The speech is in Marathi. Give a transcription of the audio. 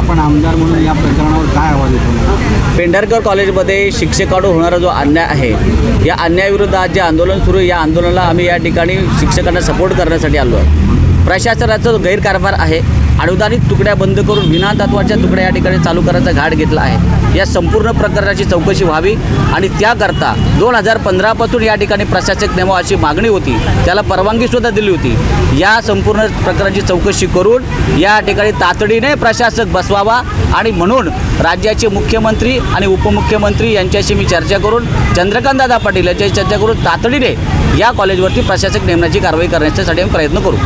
आपण आमदार म्हणून या प्रकरणावर काय आवाज उठवणार? पेंढारकर कॉलेजमध्ये शिक्षकांवर होणारा जो अन्याय आहे, या अन्यायाविरुद्ध आज जे आंदोलन सुरू आहे, या आंदोलनाला आम्ही या ठिकाणी शिक्षकांना सपोर्ट करण्यासाठी आलो आहे. प्रशासनाचा जो गैरकारभार आहे, अनुदानित तुकड्या बंद करून विनातत्वाच्या तुकड्या या ठिकाणी चालू करायचा घाट घेतला आहे. या संपूर्ण प्रकरणाची चौकशी व्हावी आणि त्याकरता 2015पासून या ठिकाणी प्रशासक नेमावा अशी मागणी होती, त्याला परवानगीसुद्धा दिली होती. या संपूर्ण प्रकरणाची चौकशी करून या ठिकाणी तातडीने प्रशासक बसवावा आणि म्हणून राज्याचे मुख्यमंत्री आणि उपमुख्यमंत्री यांच्याशी मी चर्चा करून, चंद्रकांतदादा पाटील यांच्याशी चर्चा करून तातडीने या कॉलेजवरती प्रशासक नेमण्याची कारवाई करण्यासाठी आम्ही प्रयत्न करू.